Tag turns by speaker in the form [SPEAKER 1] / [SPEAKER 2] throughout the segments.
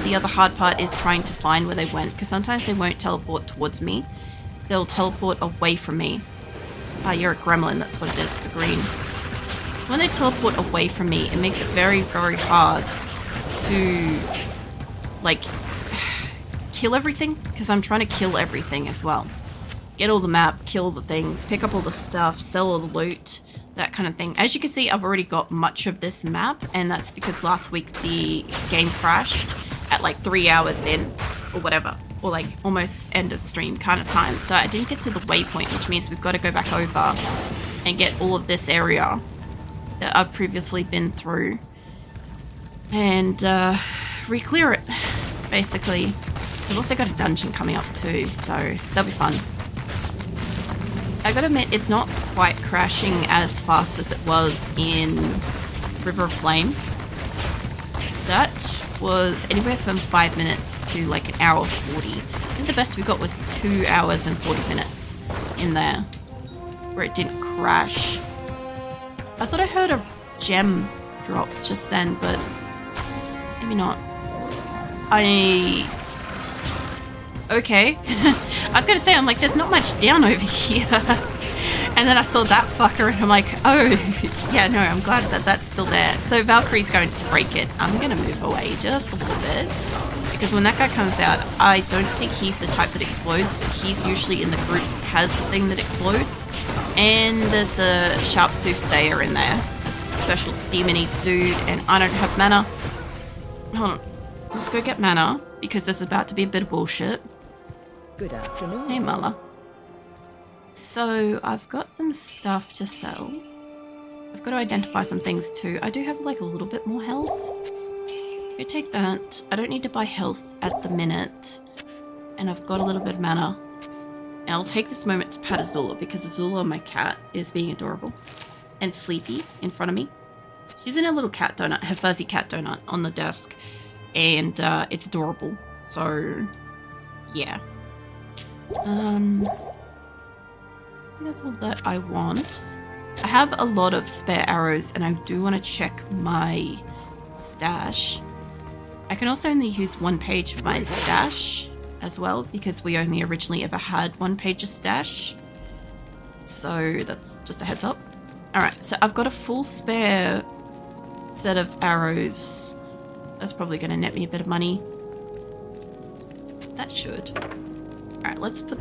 [SPEAKER 1] the other hard part is trying to find where they went, because sometimes they won't teleport towards me. They'll teleport away from me. Ah, you're a gremlin, that's what it is, the green. So when they teleport away from me, it makes it very, very hard to, like, kill everything, because I'm trying to kill everything as well. Get all the map, kill the things, pick up all the stuff, sell all the loot, that kind of thing. As you can see, I've already got much of this map, and that's because last week the game crashed at like 3 hours in, or whatever, or like almost end of stream kind of time. So I didn't get to the waypoint, which means we've got to go back over and get all of this area that I've previously been through and re-clear it, basically. I've also got a dungeon coming up too, so that'll be fun. I gotta admit, it's not quite crashing as fast as it was in River of Flame. That was anywhere from 5 minutes to like an hour 40. I think the best we got was 2 hours and 40 minutes in there, where it didn't crash. I thought I heard a gem drop just then, but maybe not. Okay. I was gonna say, I'm like, there's not much down over here. And then I saw that fucker and I'm like, oh, yeah, no, I'm glad that that's still there. So Valkyrie's going to break it. I'm gonna move away just a little bit, because when that guy comes out, I don't think he's the type that explodes, but he's usually in the group that has the thing that explodes. And there's a sharp soothsayer in there. There's a special demon-y dude, and I don't have mana. Hold on. Let's go get mana, because this is about to be a bit of bullshit.
[SPEAKER 2] Good afternoon.
[SPEAKER 1] Hey, Mala. So, I've got some stuff to sell. I've got to identify some things too. I do have like a little bit more health. Go take that. I don't need to buy health at the minute. And I've got a little bit of mana. And I'll take this moment to pat Azula, because Azula, my cat, is being adorable and sleepy in front of me. She's in a little cat donut, her fuzzy cat donut on the desk. And it's adorable. So, yeah. That's all that I want. I have a lot of spare arrows, and I do want to check my stash. I can also only use 1 page for my stash as well, because we only originally ever had 1 page of stash. So that's just a heads up. Alright, so I've got a full spare set of arrows. That's probably going to net me a bit of money. That should. Alright, let's put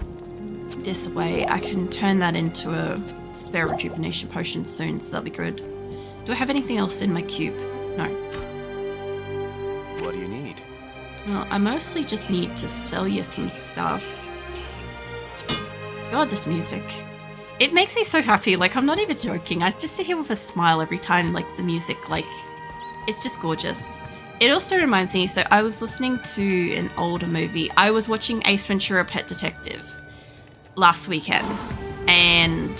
[SPEAKER 1] this away. I can turn that into a spare rejuvenation potion soon, so that'll be good. Do I have anything else in my cube? No.
[SPEAKER 3] What do you need?
[SPEAKER 1] Well, I mostly just need to sell you some stuff. God, this music. It makes me so happy. Like, I'm not even joking. I just sit here with a smile every time, like, the music, like, it's just gorgeous. It also reminds me, so I was listening to an older movie. I was watching Ace Ventura: Pet Detective last weekend, and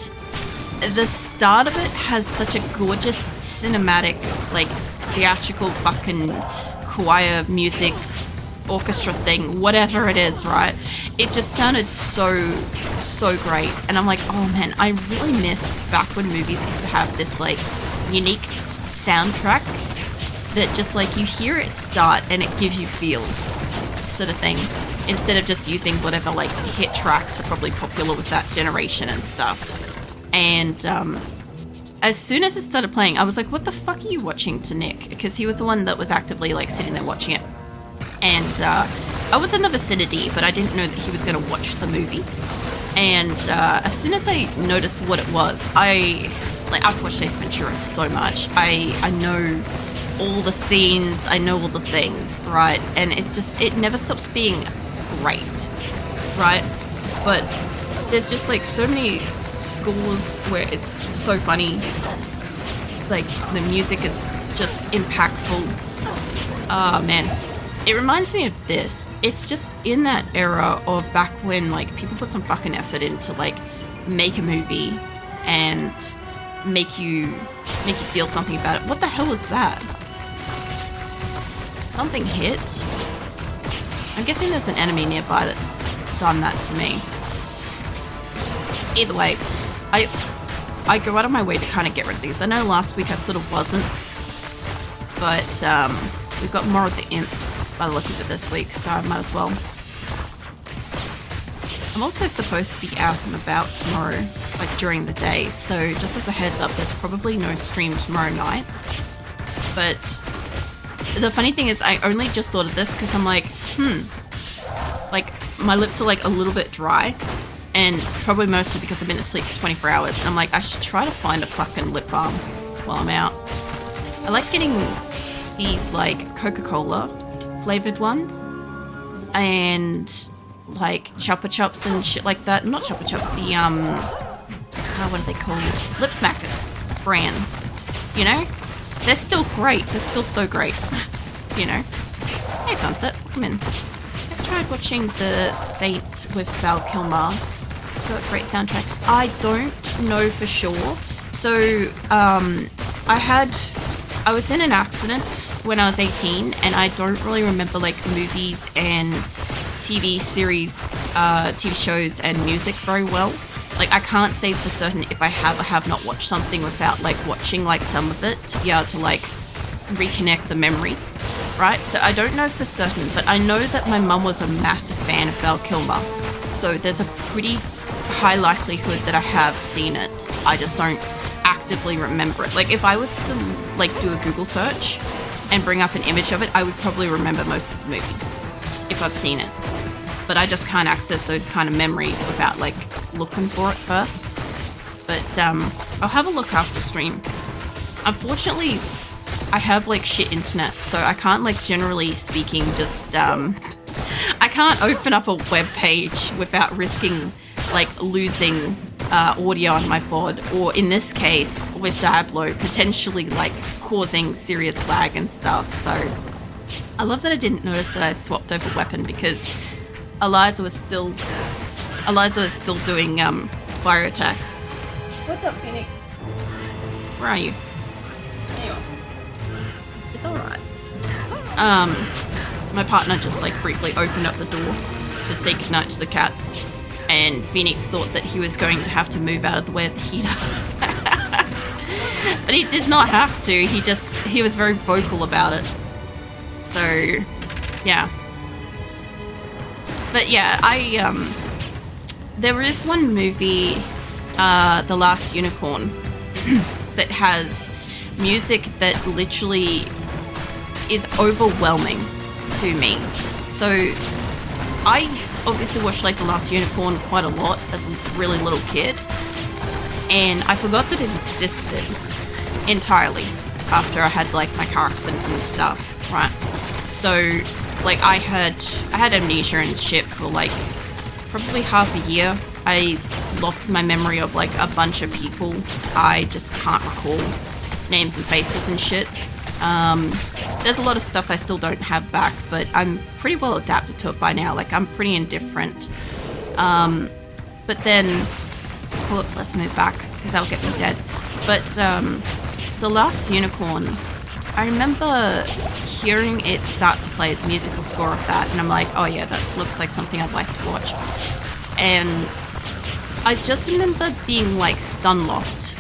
[SPEAKER 1] the start of it has such a gorgeous cinematic, like, theatrical fucking choir music orchestra thing, whatever it is, right? It just sounded so great, and I'm like, oh man, I really miss back when movies used to have this like unique soundtrack that just like you hear it start and it gives you feels, sort of thing, instead of just using whatever like hit tracks are probably popular with that generation and stuff. And as soon as it started playing, I was like, what the fuck are you watching, to Nick? Because he was the one that was actively like sitting there watching it. And I was in the vicinity, but I didn't know that he was going to watch the movie. And as soon as I noticed what it was, I've watched Ace Ventura so much. I know all the scenes, I know all the things, right? And it never stops being great, right? But there's just like so many scores where it's so funny. Like the music is just impactful. Oh man. It reminds me of this. It's just in that era of back when like people put some fucking effort into like make a movie and make you feel something about it. What the hell was that? Something hit. I'm guessing there's an enemy nearby that's done that to me. Either way, I go out of my way to kind of get rid of these. I know last week I sort of wasn't, but we've got more of the imps. by the look of it this week, so I might as well. I'm also supposed to be out and about tomorrow, like during the day, so just as a heads up, there's probably no stream tomorrow night. But the funny thing is, I only just thought of this because I'm like, like my lips are like a little bit dry, and probably mostly because I've been asleep for 24 hours, and I'm like, I should try to find a fucking lip balm while I'm out. I like getting these like Coca-Cola flavored ones, and like Chupa Chups and shit like that. Not Chupa Chups, the what are they called? Lip Smackers brand. You know? They're still great. They're still so great. You know? Hey Sunset, come in. I've tried watching The Saint with Val Kilmer. It's got a great soundtrack. I don't know for sure. So, I was in an accident when I was 18, and I don't really remember like movies and TV series, TV shows and music very well. Like I can't say for certain if I have or have not watched something without like watching like some of it to be able to like reconnect the memory, right? So I don't know for certain, but I know that my mum was a massive fan of Val Kilmer. So there's a pretty high likelihood that I have seen it. I just don't actively remember it. Like if I was to like do a Google search and bring up an image of it, I would probably remember most of the movie if I've seen it. But I just can't access those kind of memories without like looking for it first. But I'll have a look after stream. Unfortunately, I have like shit internet, so I can't like generally speaking just I can't open up a web page without risking like losing audio on my VOD, or in this case with Diablo potentially like causing serious lag and stuff. So I love that I didn't notice that I swapped over weapon, because Eliza was still doing fire attacks. What's up, Phoenix? Where are you? There you are. It's alright. My partner just like briefly opened up the door to say goodnight to the cats, and Phoenix thought that he was going to have to move out of the way of the heater. But he did not have to. He was very vocal about it. So, yeah. But yeah, there is one movie, The Last Unicorn, that has music that literally is overwhelming to me. So I obviously watched like The Last Unicorn quite a lot as a really little kid, and I forgot that it existed entirely after I had like my car accident and stuff, right? So like I had amnesia and shit for like probably half a year. I lost my memory of like a bunch of people. I just can't recall names and faces and shit. There's a lot of stuff I still don't have back, but I'm pretty well adapted to it by now. Like I'm pretty indifferent. But then, well, let's move back because that'll get me dead. But The Last Unicorn, I remember hearing it start to play the musical score of that, and I'm like, oh yeah, that looks like something I'd like to watch. And I just remember being like stun-locked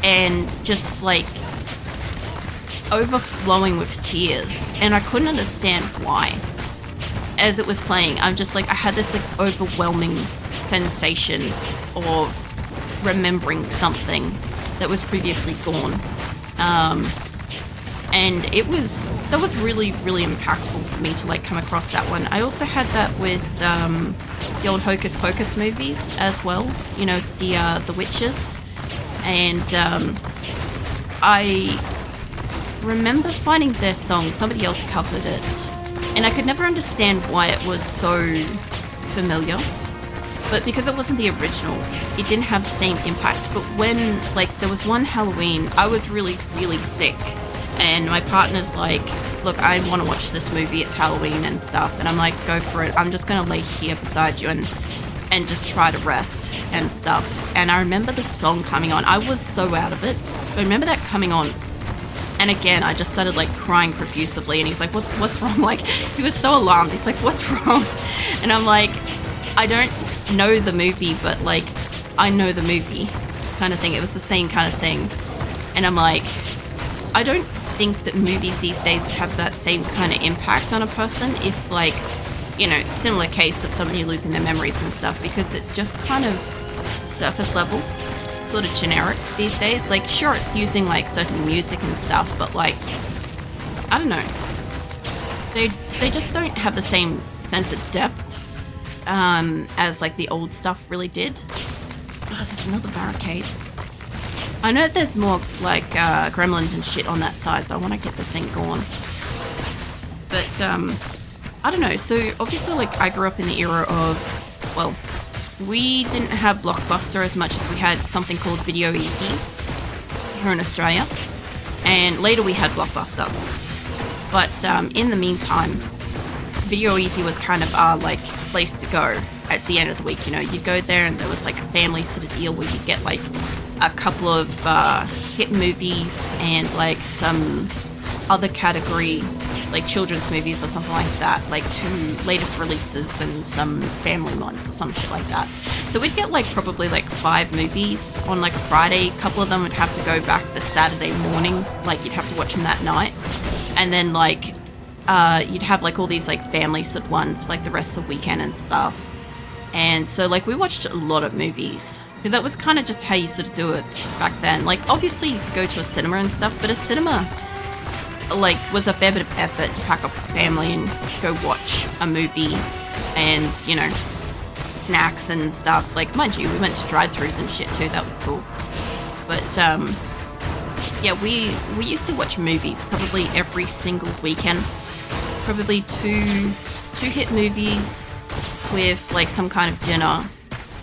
[SPEAKER 1] and just like overflowing with tears, and I couldn't understand why. As it was playing, I'm just like, I had this like overwhelming sensation of remembering something that was previously gone. And that was really, really impactful for me to like come across that one. I also had that with the old Hocus Pocus movies as well, you know, the witches. And I remember finding their song, somebody else covered it, and I could never understand why it was so familiar. But because it wasn't the original, it didn't have the same impact. But when, like, there was one Halloween, I was really, really sick. And my partner's like, look, I want to watch this movie, it's Halloween and stuff. And I'm like, go for it. I'm just going to lay here beside you and just try to rest and stuff. And I remember the song coming on. I was so out of it. But I remember that coming on. And again, I just started like crying profusively. And he's like, what's wrong? Like, he was so alarmed. He's like, what's wrong? And I'm like, I don't know the movie, but like, I know the movie kind of thing. It was the same kind of thing. And I'm like, I don't think that movies these days would have that same kind of impact on a person if, like, you know, similar case of somebody losing their memories and stuff, because it's just kind of surface level, sort of generic these days. Like, sure, it's using like certain music and stuff, but like, I don't know, they just don't have the same sense of depth as like the old stuff really did. Oh, there's another barricade. I know there's more like gremlins and shit on that side, so I want to get this thing gone. But I don't know. So obviously, like, I grew up in the era of, well, we didn't have Blockbuster as much as we had something called Video Easy here in Australia, and later we had Blockbuster. But in the meantime, Video Easy was kind of our like place to go at the end of the week. You know, you'd go there and there was like a family sort of deal where you'd get like a couple of hit movies and like some other category, like children's movies or something like that, like 2 latest releases and some family ones or some shit like that. So we'd get like probably like 5 movies on like a Friday. A couple of them would have to go back the Saturday morning, like you'd have to watch them that night. And then like you'd have like all these like family sort of ones for like the rest of the weekend and stuff. And so like we watched a lot of movies, because that was kind of just how you sort of do it back then. Like obviously you could go to a cinema and stuff, but a cinema like was a fair bit of effort to pack up a family and go watch a movie, and you know, snacks and stuff. Like, mind you, we went to drive-thrus and shit too. That was cool. But yeah, we used to watch movies probably every single weekend. Probably two hit movies with like some kind of dinner,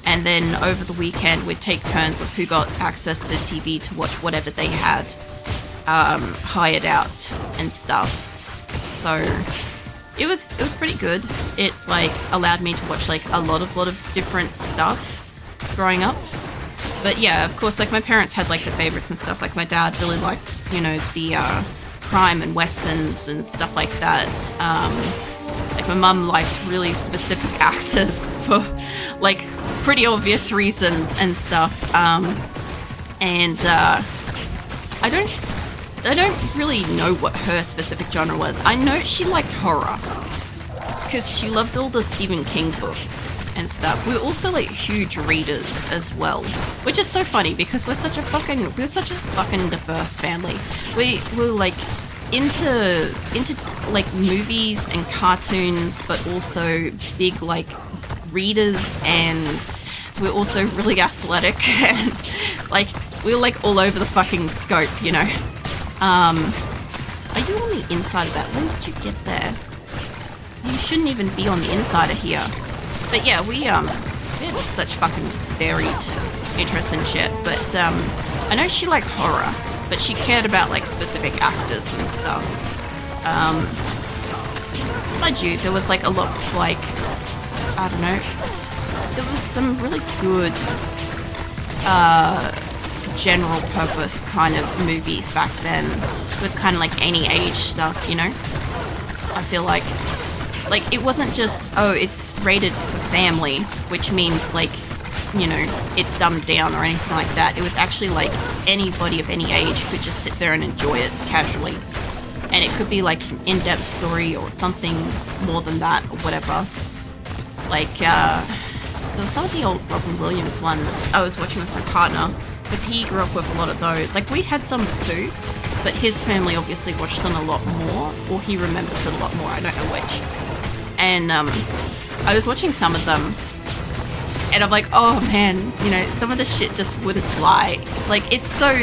[SPEAKER 1] and then over the weekend we'd take turns with who got access to TV to watch whatever they had hired out and stuff. So it was pretty good. It like allowed me to watch like a lot of different stuff growing up. But yeah, of course, like my parents had like the favorites and stuff. Like my dad really liked, you know, the crime and westerns and stuff like that. Like my mum liked really specific actors for like pretty obvious reasons and stuff. And I don't really know what her specific genre was. I know she liked horror because she loved all the Stephen King books and stuff. We were also like huge readers as well, which is so funny because we're such a fucking diverse family. We were like into like movies and cartoons, but also big like readers, and we're also really athletic and like we were like all over the fucking scope, you know. Are you on the inside of that? When did you get there? You shouldn't even be on the inside of here. But yeah, we had such fucking varied interests and shit. But I know she liked horror, but she cared about like specific actors and stuff. Mind you, there was like a lot of like, I don't know, there was some really good general purpose kind of movies back then. It was kind of like any age stuff, you know. I feel like it wasn't just, oh, it's rated for family, which means like, you know, it's dumbed down or anything like that. It was actually like anybody of any age could just sit there and enjoy it casually, and it could be like an in-depth story or something more than that or whatever. Like there was some of the old Robin Williams ones I was watching with my partner, because he grew up with a lot of those. Like, we had some too, but his family obviously watched them a lot more, or he remembers it a lot more, I don't know which. And I was watching some of them, and I'm like, oh man, you know, some of the shit just wouldn't fly. Like, it's so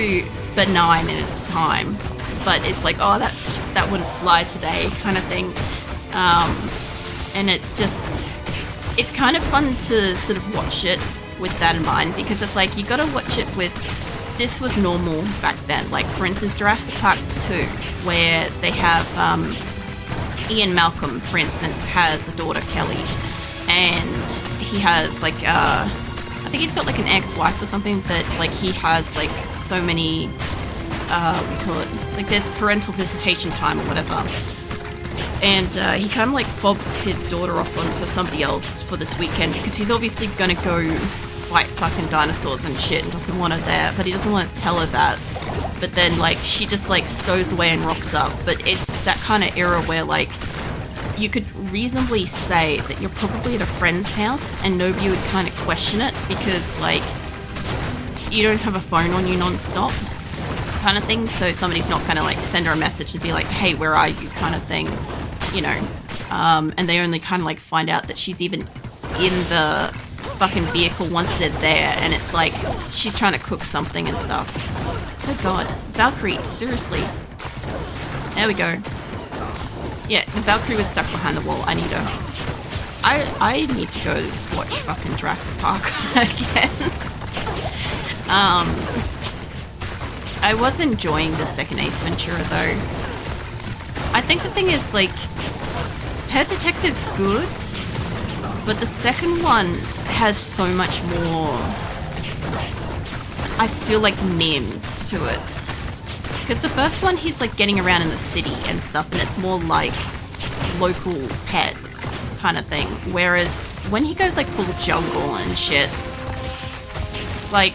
[SPEAKER 1] benign in its time, but it's like, oh, that wouldn't fly today kind of thing. And it's just, it's kind of fun to sort of watch it with that in mind, because it's like you gotta watch it with, this was normal back then. Like, for instance, Jurassic Park 2, where they have Ian Malcolm, for instance, has a daughter, Kelly, and he has like I think he's got like an ex-wife or something that like he has like so many what do you call it, like there's parental visitation time or whatever, and he kind of like fobs his daughter off onto somebody else for this weekend, because he's obviously going to go fight fucking dinosaurs and shit and doesn't want her there, but he doesn't want to tell her that. But then, like, she just, like, stows away and rocks up. But it's that kind of era where, like, you could reasonably say that you're probably at a friend's house and nobody would kind of question it because, like, you don't have a phone on you non-stop kind of thing. So somebody's not going to, like, send her a message and be like, hey, where are you kind of thing, you know. And they only kind of, like, find out that she's even in the fucking vehicle once they're there. And it's like, she's trying to cook something and stuff. Good God. Valkyrie, seriously. There we go. Yeah, Valkyrie was stuck behind the wall. I need her. I need to go watch fucking Jurassic Park again. I was enjoying the second Ace Ventura though. I think the thing is, like, Pet Detective's good, but the second one has so much more, I feel like, memes to it. Because the first one, he's like getting around in the city and stuff, and it's more like local pets kind of thing. Whereas when he goes like full jungle and shit, like,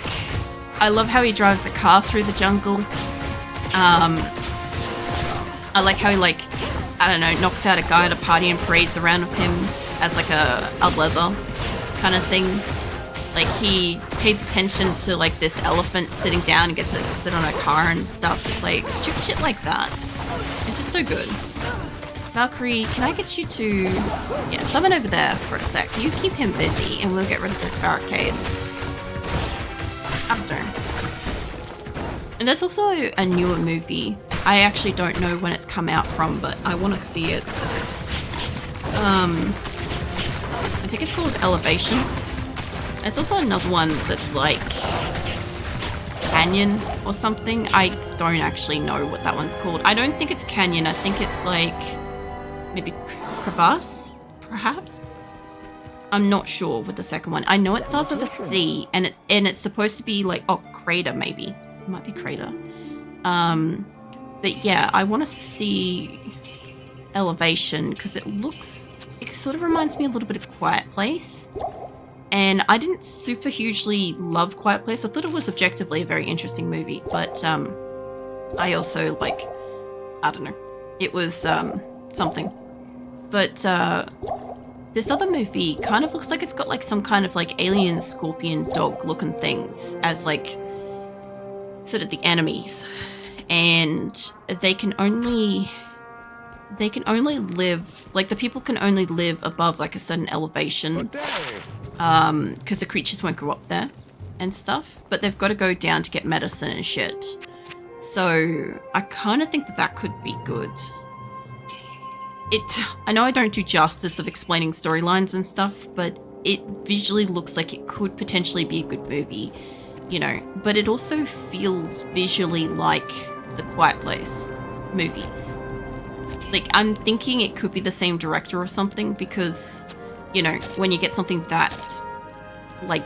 [SPEAKER 1] I love how he drives a car through the jungle. I like how he, like, I don't know, knocks out a guy at a party and parades around with him as like a leather kind of thing. Like, he pays attention to, like, this elephant sitting down and gets to sit on a car and stuff. It's like stupid shit like that. It's just so good. Valkyrie, can I get you to, yeah, summon over there for a sec. You keep him busy and we'll get rid of this barricade. After. And there's also a newer movie. I actually don't know when it's come out from, but I want to see it. I think it's called Elevation. There's also another one that's like Canyon or something. I don't actually know what that one's called. I don't think it's Canyon. I think it's like maybe Crevasse, perhaps. I'm not sure with the second one. I know it starts with a C, and it's supposed to be like, oh, Crater maybe. It might be Crater. But yeah, I want to see Elevation because it sort of reminds me a little bit of Quiet Place. And I didn't super hugely love Quiet Place. I thought it was objectively a very interesting movie, but I also, like, I don't know. It was something. But this other movie kind of looks like it's got like some kind of like alien scorpion dog looking things as like sort of the enemies. And they can only live, like, the people can only live above like a certain elevation. Because the creatures won't grow up there and stuff, but they've got to go down to get medicine and shit. So I kind of think that could be good. I know I don't do justice of explaining storylines and stuff, but it visually looks like it could potentially be a good movie, you know, but it also feels visually like the Quiet Place movies. Like, I'm thinking it could be the same director or something because, you know, when you get something that, like,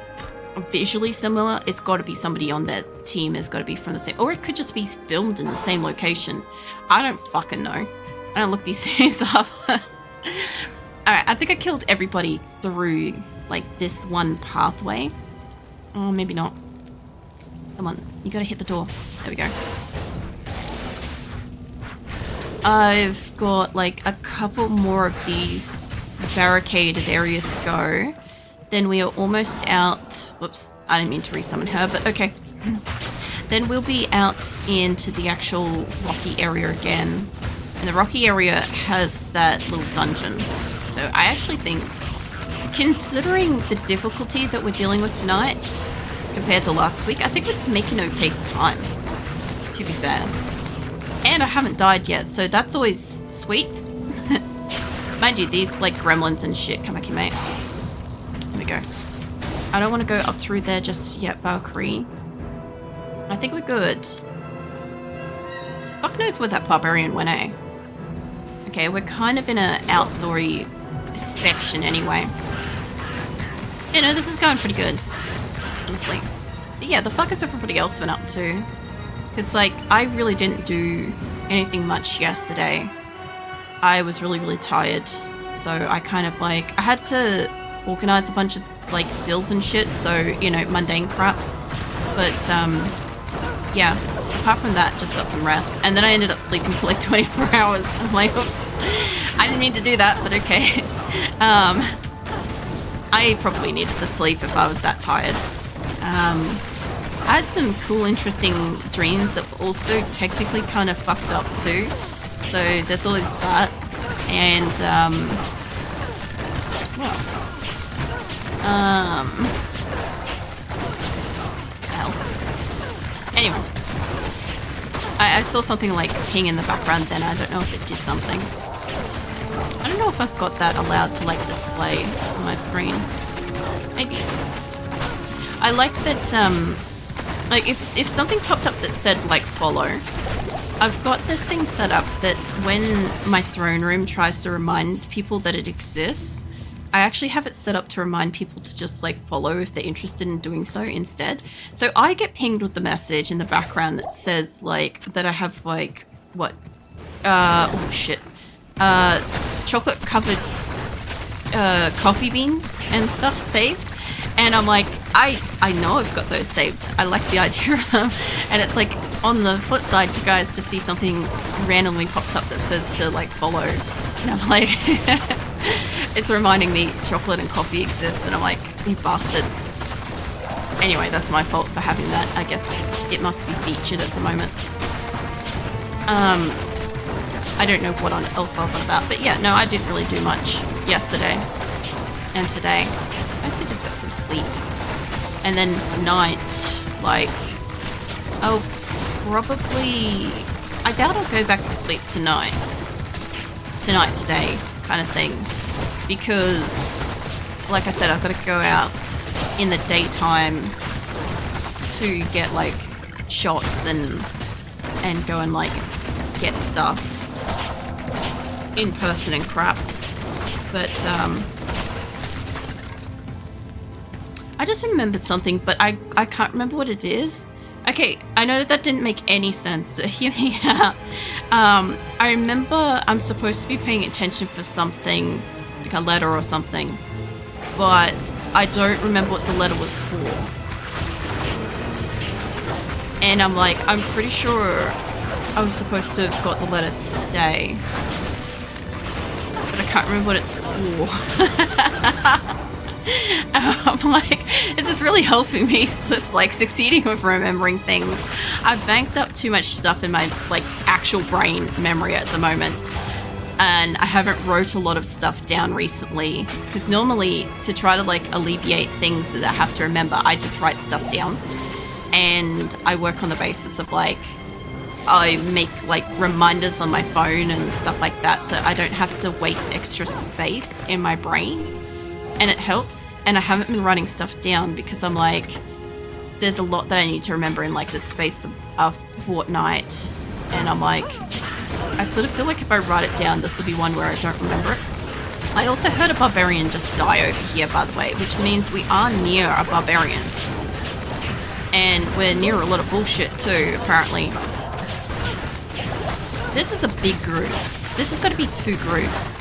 [SPEAKER 1] visually similar, it's got to be somebody on that team has got to be from the same, or it could just be filmed in the same location. I don't fucking know. I don't look these things up. Alright, I think I killed everybody through, like, this one pathway. Oh, maybe not. Come on, you gotta hit the door. There we go. I've got, like, a couple more of these barricaded areas to go. Then we are almost out. Whoops, I didn't mean to resummon her, but okay. Then we'll be out into the actual rocky area again. And the rocky area has that little dungeon. So I actually think, considering the difficulty that we're dealing with tonight compared to last week, I think we're making okay time, to be fair. And I haven't died yet, so that's always sweet. Mind you, these, like, gremlins and shit. Come back here, mate. There we go. I don't want to go up through there just yet, Valkyrie. I think we're good. Fuck knows where that barbarian went, eh? Okay, we're kind of in an outdoory section anyway. You know, this is going pretty good, honestly. But yeah, the fuck has everybody else been up to? Because, like, I really didn't do anything much yesterday. I was really, really tired. So I kind of, like, I had to organize a bunch of like bills and shit, so, you know, mundane crap. But yeah, apart from that, just got some rest. And then I ended up sleeping for like 24 hours. I'm like, oops, I didn't need to do that, but okay. I probably needed the sleep if I was that tired. I had some cool, interesting dreams that were also technically kind of fucked up too. So there's always that. And what else? Hell. Anyway, I saw something like ping in the background. Then I don't know if it did something. I don't know if I've got that allowed to like display on my screen. Maybe. I like that. Like if something popped up that said like follow, I've got this thing set up that when my throne room tries to remind people that it exists, I actually have it set up to remind people to just like follow if they're interested in doing so instead. So I get pinged with the message in the background that says like that I have like what? Oh shit. Chocolate covered coffee beans and stuff saved. And I'm like, I know I've got those saved. I like the idea of them. And it's like, on the flip side, you guys just see something randomly pops up that says to like follow. And I'm like, it's reminding me chocolate and coffee exists. And I'm like, you bastard. Anyway, that's my fault for having that. I guess it must be featured at the moment. I don't know what else I was on about. But yeah, no, I didn't really do much yesterday and today. Mostly just got some sleep. And then tonight, like, I'll probably... I doubt I'll go back to sleep tonight. Today, kind of thing. Because, like I said, I've got to go out in the daytime to get, like, shots and go and, like, get stuff in person and crap. But, I just remembered something, but I can't remember what it is. Okay, I know that didn't make any sense, so hear me out. I remember I'm supposed to be paying attention for something, like a letter or something, but I don't remember what the letter was for. And I'm like, I'm pretty sure I was supposed to have got the letter today, but I can't remember what it's for. I'm like, this is really helping me like succeeding with remembering things. I've banked up too much stuff in my like actual brain memory at the moment, and I haven't wrote a lot of stuff down recently, because normally to try to like alleviate things that I have to remember, I just write stuff down, and I work on the basis of like I make like reminders on my phone and stuff like that, so I don't have to waste extra space in my brain. And it helps, and I haven't been writing stuff down because I'm like, there's a lot that I need to remember in like the space of a fortnight, and I'm like, I sort of feel like if I write it down, this will be one where I don't remember it. I also heard a barbarian just die over here, by the way, which means we are near a barbarian. And we're near a lot of bullshit too, apparently. This is a big group. This has got to be 2 groups.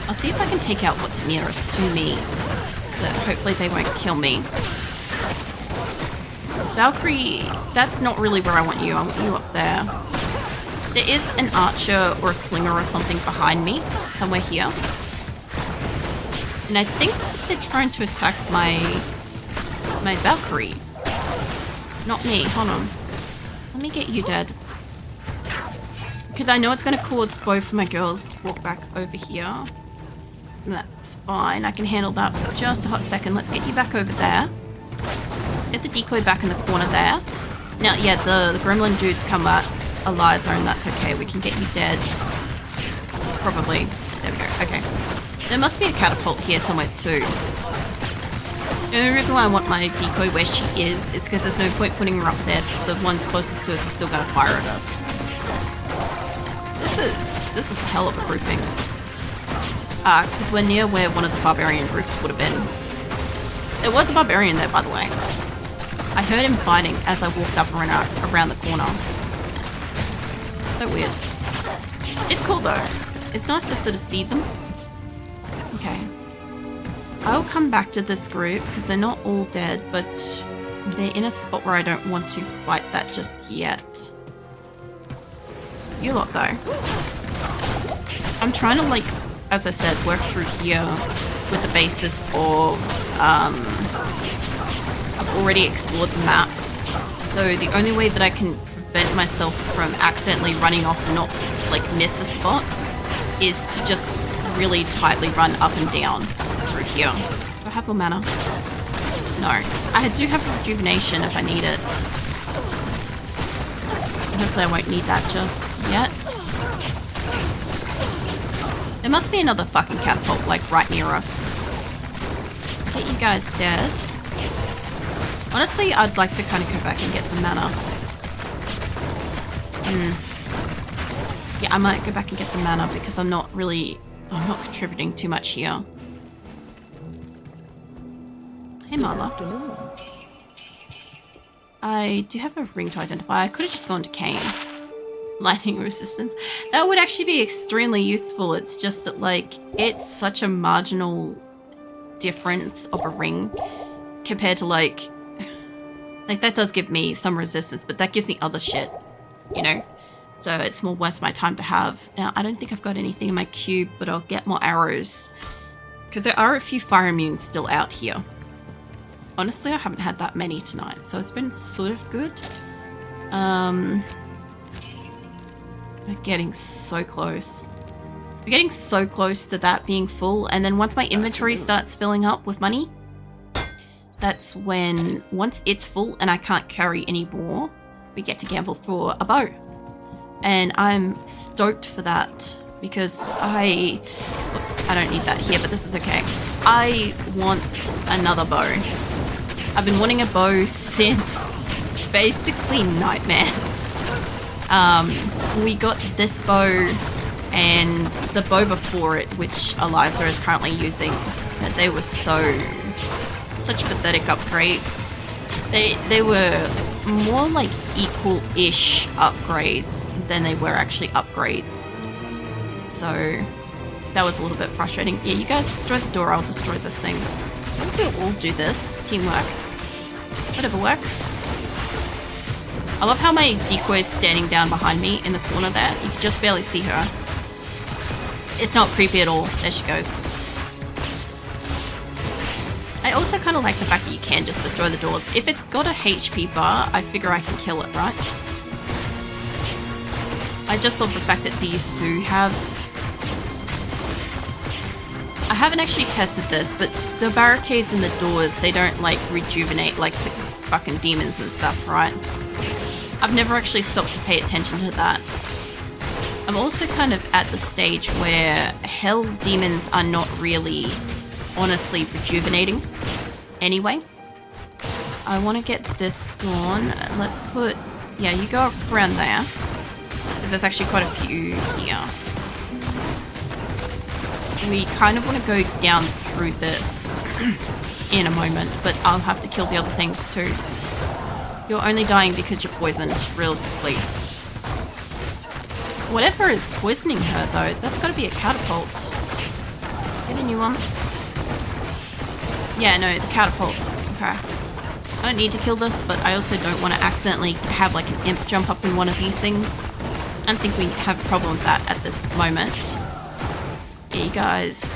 [SPEAKER 1] I'll see if I can take out what's nearest to me, so hopefully they won't kill me. Valkyrie, that's not really where I want you. I want you up there. There is an archer or a slinger or something behind me, somewhere here. And I think they're trying to attack my Valkyrie. Not me, hold on. Let me get you dead. Because I know it's going to cause both of my girls to walk back over here. That's fine. I can handle that for just a hot second. Let's get you back over there. Let's get the decoy back in the corner there. Now, yeah, the gremlin dudes come at Eliza, and that's okay. We can get you dead. Probably. There we go. Okay. There must be a catapult here somewhere too. The only reason why I want my decoy where she is because there's no point putting her up there. The ones closest to us are still going to fire at us. This is a hell of a grouping. Because we're near where one of the barbarian groups would have been. There was a barbarian there, by the way. I heard him fighting as I walked up and around the corner. So weird. It's cool though. It's nice to sort of see them. Okay. I'll come back to this group because they're not all dead, but they're in a spot where I don't want to fight that just yet. You lot though. I'm trying to, like, as I said, work through here with the basis of I've already explored the map. So the only way that I can prevent myself from accidentally running off and not, like, miss a spot is to just really tightly run up and down through here. Do I have more mana? No. I do have rejuvenation if I need it. Hopefully I won't need that just yet. There must be another fucking catapult, like, right near us. Get you guys dead. Honestly, I'd like to kind of go back and get some mana. Yeah, I might go back and get some mana because I'm not contributing too much here. Hey, Marla. I do have a ring to identify. I could have just gone to Kane. Lightning resistance. That would actually be extremely useful. It's just that, like, it's such a marginal difference of a ring compared to, like that does give me some resistance, but that gives me other shit, you know? So it's more worth my time to have. Now, I don't think I've got anything in my cube, but I'll get more arrows. Because there are a few fire immunes still out here. Honestly, I haven't had that many tonight, so it's been sort of good. We're getting so close. We're getting so close to that being full, and then once my inventory starts filling up with money, that's when, once it's full and I can't carry any more, we get to gamble for a bow. And I'm stoked for that because I don't need that here, but this is okay. I want another bow. I've been wanting a bow since basically Nightmare. We got this bow and the bow before it, which Eliza is currently using. They were such pathetic upgrades. They were more like equal-ish upgrades than they were actually upgrades. So that was a little bit frustrating. Yeah, you guys destroy the door, I'll destroy this thing. I think we'll all do this. Teamwork. Whatever works. I love how my decoy is standing down behind me in the corner there. You can just barely see her. It's not creepy at all. There she goes. I also kind of like the fact that you can just destroy the doors. If it's got a HP bar, I figure I can kill it, right? I just love the fact that these do have... I haven't actually tested this, but the barricades and the doors, they don't, like, rejuvenate like the fucking demons and stuff, right? I've never actually stopped to pay attention to that. I'm also kind of at the stage where hell demons are not really honestly rejuvenating anyway. I want to get this gone. Let's put... Yeah, you go around there. Because there's actually quite a few here. We kind of want to go down through this in a moment, but I'll have to kill the other things too. You're only dying because you're poisoned, realistically. Whatever is poisoning her, though, that's got to be a catapult. Get a new one. Yeah, no, the catapult. Okay. I don't need to kill this, but I also don't want to accidentally have, like, an imp jump up in one of these things. I don't think we have a problem with that at this moment. Yeah, you guys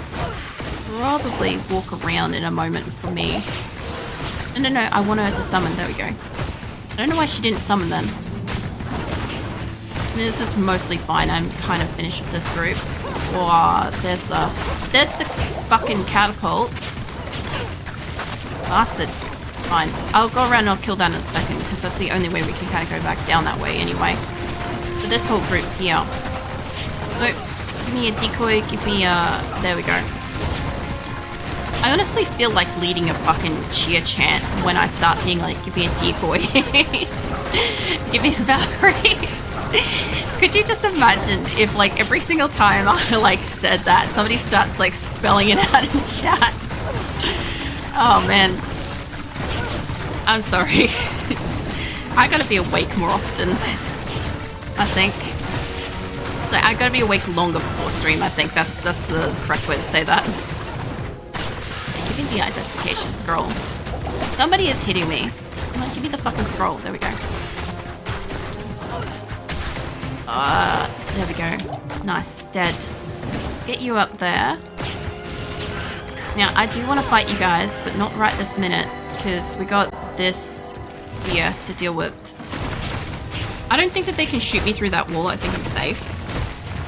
[SPEAKER 1] probably walk around in a moment for me. No, I want her to summon. There we go. I don't know why she didn't summon then. This is mostly fine. I'm kind of finished with this group. Wow, there's the fucking catapult. Bastard. It's fine. I'll go around and I'll kill that in a second because that's the only way we can kind of go back down that way anyway. But this whole group here. Nope. Give me a decoy. Give me a... There we go. I honestly feel like leading a fucking cheer chant when I start being like, give me a decoy. Give me a Valkyrie. Could you just imagine if, like, every single time I, like, said that, somebody starts, like, spelling it out in chat? Oh, man. I'm sorry. I gotta be awake more often, I think. So I gotta be awake longer before stream, I think. That's the correct way to say that. Give me the identification scroll. Somebody is hitting me. Come on, give me the fucking scroll. There we go. There we go. Nice. Dead. Get you up there. Now, I do want to fight you guys, but not right this minute, because we got this BS to deal with. I don't think that they can shoot me through that wall. I think I'm safe.